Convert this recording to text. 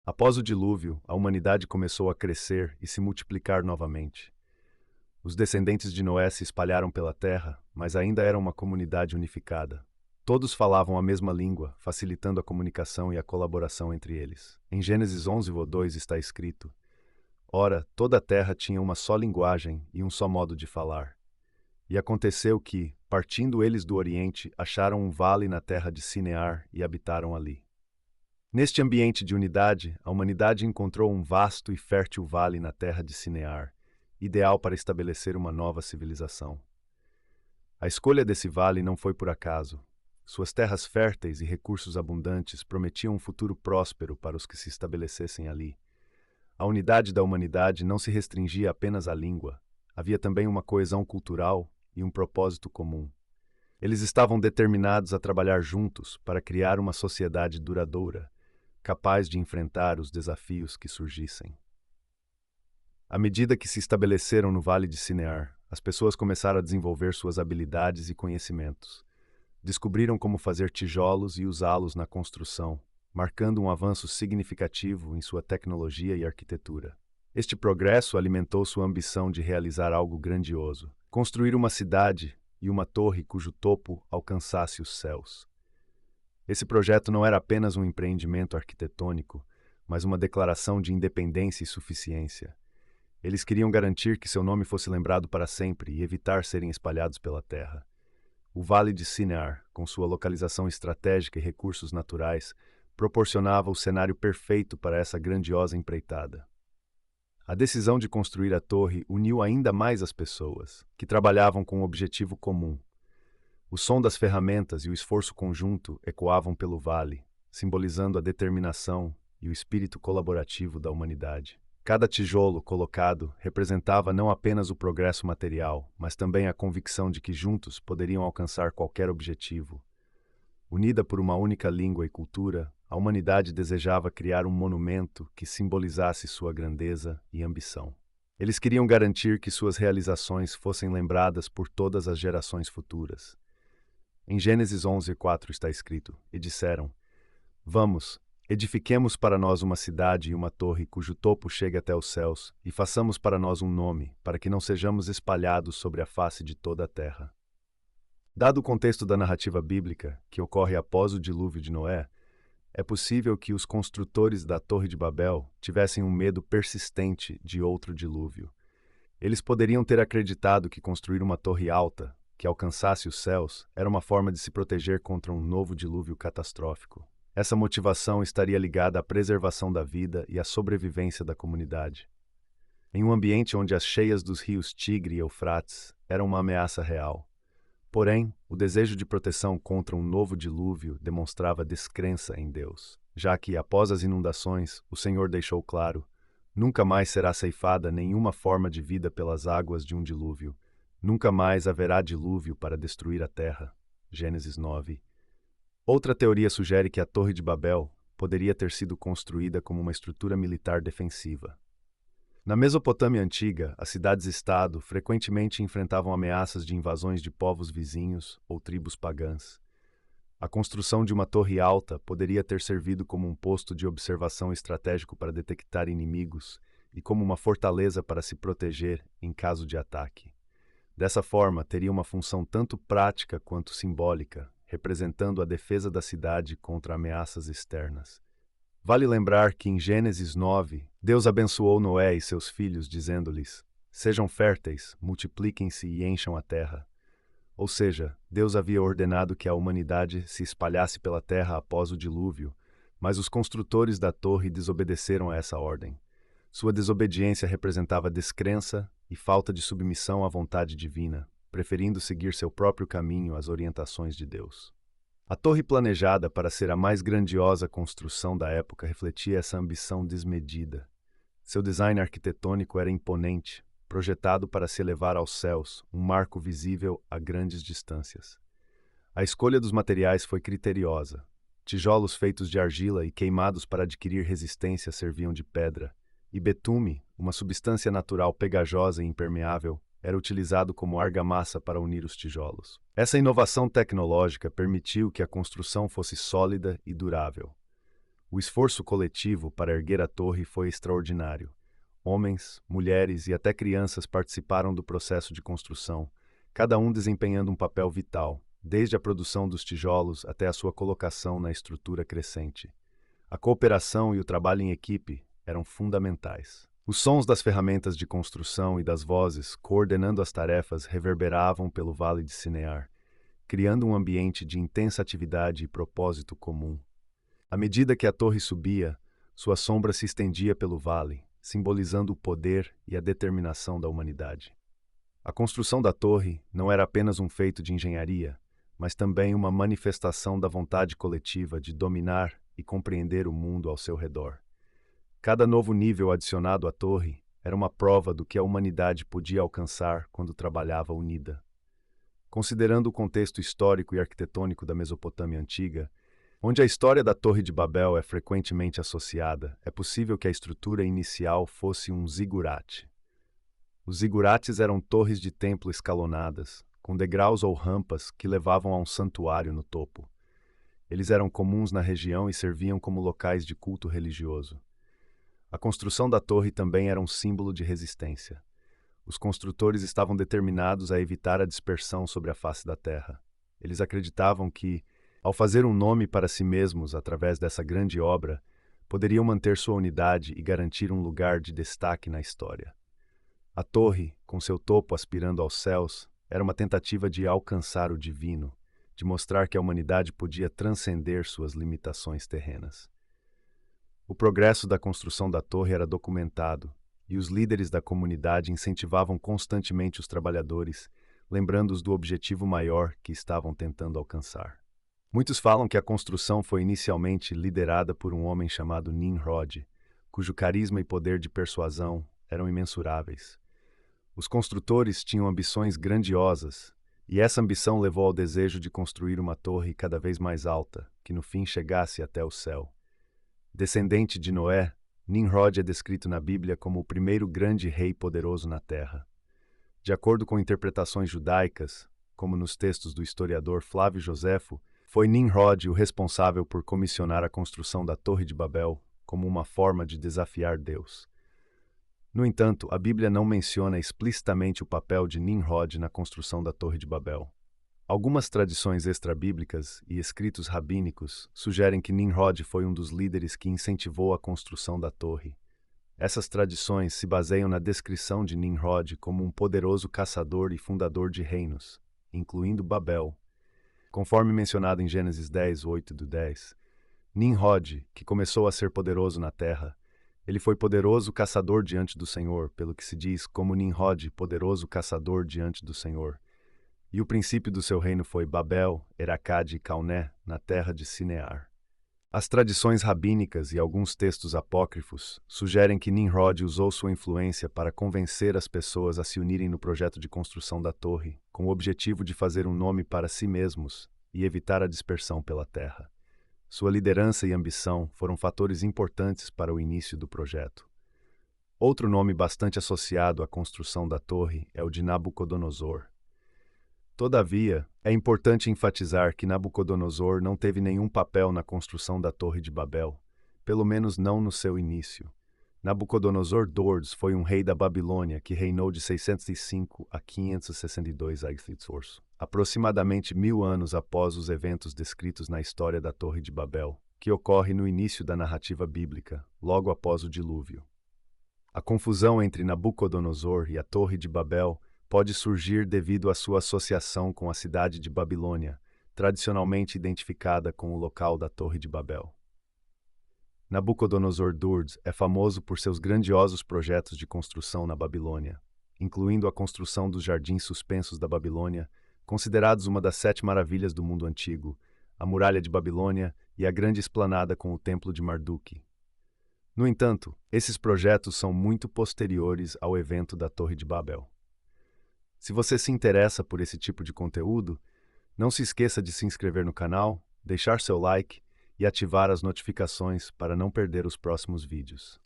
Após o dilúvio, a humanidade começou a crescer e se multiplicar novamente. Os descendentes de Noé se espalharam pela terra, mas ainda eram uma comunidade unificada. Todos falavam a mesma língua, facilitando a comunicação e a colaboração entre eles. Em Gênesis 11:2 está escrito: Ora, toda a terra tinha uma só linguagem e um só modo de falar. E aconteceu que, partindo eles do Oriente, acharam um vale na terra de Sinear e habitaram ali. Neste ambiente de unidade, a humanidade encontrou um vasto e fértil vale na terra de Sinear, ideal para estabelecer uma nova civilização. A escolha desse vale não foi por acaso. Suas terras férteis e recursos abundantes prometiam um futuro próspero para os que se estabelecessem ali. A unidade da humanidade não se restringia apenas à língua. Havia também uma coesão cultural e um propósito comum. Eles estavam determinados a trabalhar juntos para criar uma sociedade duradoura, capaz de enfrentar os desafios que surgissem. À medida que se estabeleceram no Vale de Sinear, as pessoas começaram a desenvolver suas habilidades e conhecimentos. Descobriram como fazer tijolos e usá-los na construção, marcando um avanço significativo em sua tecnologia e arquitetura. Este progresso alimentou sua ambição de realizar algo grandioso: construir uma cidade e uma torre cujo topo alcançasse os céus. Esse projeto não era apenas um empreendimento arquitetônico, mas uma declaração de independência e suficiência. Eles queriam garantir que seu nome fosse lembrado para sempre e evitar serem espalhados pela terra. O Vale de Sinear, com sua localização estratégica e recursos naturais, proporcionava o cenário perfeito para essa grandiosa empreitada. A decisão de construir a torre uniu ainda mais as pessoas, que trabalhavam com um objetivo comum. O som das ferramentas e o esforço conjunto ecoavam pelo vale, simbolizando a determinação e o espírito colaborativo da humanidade. Cada tijolo colocado representava não apenas o progresso material, mas também a convicção de que juntos poderiam alcançar qualquer objetivo. Unida por uma única língua e cultura, a humanidade desejava criar um monumento que simbolizasse sua grandeza e ambição. Eles queriam garantir que suas realizações fossem lembradas por todas as gerações futuras. Em Gênesis 11:4 está escrito: E disseram: Vamos, edifiquemos para nós uma cidade e uma torre cujo topo chegue até os céus, e façamos para nós um nome, para que não sejamos espalhados sobre a face de toda a terra. Dado o contexto da narrativa bíblica, que ocorre após o dilúvio de Noé, é possível que os construtores da Torre de Babel tivessem um medo persistente de outro dilúvio. Eles poderiam ter acreditado que construir uma torre alta, que alcançasse os céus, era uma forma de se proteger contra um novo dilúvio catastrófico. Essa motivação estaria ligada à preservação da vida e à sobrevivência da comunidade. Em um ambiente onde as cheias dos rios Tigre e Eufrates eram uma ameaça real. Porém, o desejo de proteção contra um novo dilúvio demonstrava descrença em Deus, já que, após as inundações, o Senhor deixou claro: nunca mais será ceifada nenhuma forma de vida pelas águas de um dilúvio. Nunca mais haverá dilúvio para destruir a terra. Gênesis 9. Outra teoria sugere que a Torre de Babel poderia ter sido construída como uma estrutura militar defensiva. Na Mesopotâmia antiga, as cidades-estado frequentemente enfrentavam ameaças de invasões de povos vizinhos ou tribos pagãs. A construção de uma torre alta poderia ter servido como um posto de observação estratégico para detectar inimigos e como uma fortaleza para se proteger em caso de ataque. Dessa forma, teria uma função tanto prática quanto simbólica, representando a defesa da cidade contra ameaças externas. Vale lembrar que em Gênesis 9, Deus abençoou Noé e seus filhos, dizendo-lhes: Sejam férteis, multipliquem-se e encham a terra. Ou seja, Deus havia ordenado que a humanidade se espalhasse pela terra após o dilúvio, mas os construtores da torre desobedeceram a essa ordem. Sua desobediência representava descrença e falta de submissão à vontade divina, preferindo seguir seu próprio caminho às orientações de Deus. A torre planejada para ser a mais grandiosa construção da época refletia essa ambição desmedida. Seu design arquitetônico era imponente, projetado para se elevar aos céus, um marco visível a grandes distâncias. A escolha dos materiais foi criteriosa. Tijolos feitos de argila e queimados para adquirir resistência serviam de pedra, e betume, uma substância natural pegajosa e impermeável, era utilizado como argamassa para unir os tijolos. Essa inovação tecnológica permitiu que a construção fosse sólida e durável. O esforço coletivo para erguer a torre foi extraordinário. Homens, mulheres e até crianças participaram do processo de construção, cada um desempenhando um papel vital, desde a produção dos tijolos até a sua colocação na estrutura crescente. A cooperação e o trabalho em equipe eram fundamentais. Os sons das ferramentas de construção e das vozes coordenando as tarefas reverberavam pelo Vale de Sinear, criando um ambiente de intensa atividade e propósito comum. À medida que a torre subia, sua sombra se estendia pelo vale, simbolizando o poder e a determinação da humanidade. A construção da torre não era apenas um feito de engenharia, mas também uma manifestação da vontade coletiva de dominar e compreender o mundo ao seu redor. Cada novo nível adicionado à torre era uma prova do que a humanidade podia alcançar quando trabalhava unida. Considerando o contexto histórico e arquitetônico da Mesopotâmia antiga, onde a história da Torre de Babel é frequentemente associada, é possível que a estrutura inicial fosse um zigurate. Os zigurates eram torres de templo escalonadas, com degraus ou rampas que levavam a um santuário no topo. Eles eram comuns na região e serviam como locais de culto religioso. A construção da torre também era um símbolo de resistência. Os construtores estavam determinados a evitar a dispersão sobre a face da terra. Eles acreditavam que, ao fazer um nome para si mesmos através dessa grande obra, poderiam manter sua unidade e garantir um lugar de destaque na história. A torre, com seu topo aspirando aos céus, era uma tentativa de alcançar o divino, de mostrar que a humanidade podia transcender suas limitações terrenas. O progresso da construção da torre era documentado, e os líderes da comunidade incentivavam constantemente os trabalhadores, lembrando-os do objetivo maior que estavam tentando alcançar. Muitos falam que a construção foi inicialmente liderada por um homem chamado Nimrod, cujo carisma e poder de persuasão eram imensuráveis. Os construtores tinham ambições grandiosas, e essa ambição levou ao desejo de construir uma torre cada vez mais alta, que no fim chegasse até o céu. Descendente de Noé, Nimrod é descrito na Bíblia como o primeiro grande rei poderoso na terra. De acordo com interpretações judaicas, como nos textos do historiador Flávio Joséfo, foi Nimrod o responsável por comissionar a construção da Torre de Babel como uma forma de desafiar Deus. No entanto, a Bíblia não menciona explicitamente o papel de Nimrod na construção da Torre de Babel. Algumas tradições extrabíblicas e escritos rabínicos sugerem que Nimrod foi um dos líderes que incentivou a construção da torre. Essas tradições se baseiam na descrição de Nimrod como um poderoso caçador e fundador de reinos, incluindo Babel. Conforme mencionado em Gênesis 10, 8-10, Nimrod, que começou a ser poderoso na terra, ele foi poderoso caçador diante do Senhor, pelo que se diz como Nimrod, poderoso caçador diante do Senhor. E o princípio do seu reino foi Babel, Eracade e Calné, na terra de Sinear. As tradições rabínicas e alguns textos apócrifos sugerem que Nimrod usou sua influência para convencer as pessoas a se unirem no projeto de construção da torre, com o objetivo de fazer um nome para si mesmos e evitar a dispersão pela terra. Sua liderança e ambição foram fatores importantes para o início do projeto. Outro nome bastante associado à construção da torre é o de Nabucodonosor. Todavia, é importante enfatizar que Nabucodonosor não teve nenhum papel na construção da Torre de Babel, pelo menos não no seu início. Nabucodonosor II foi um rei da Babilônia que reinou de 605 a 562 a.C., aproximadamente 1000 anos após os eventos descritos na história da Torre de Babel, que ocorre no início da narrativa bíblica, logo após o dilúvio. A confusão entre Nabucodonosor e a Torre de Babel pode surgir devido à sua associação com a cidade de Babilônia, tradicionalmente identificada com o local da Torre de Babel. Nabucodonosor II é famoso por seus grandiosos projetos de construção na Babilônia, incluindo a construção dos jardins suspensos da Babilônia, considerados uma das 7 maravilhas do mundo antigo, a Muralha de Babilônia e a grande esplanada com o Templo de Marduk. No entanto, esses projetos são muito posteriores ao evento da Torre de Babel. Se você se interessa por esse tipo de conteúdo, não se esqueça de se inscrever no canal, deixar seu like e ativar as notificações para não perder os próximos vídeos.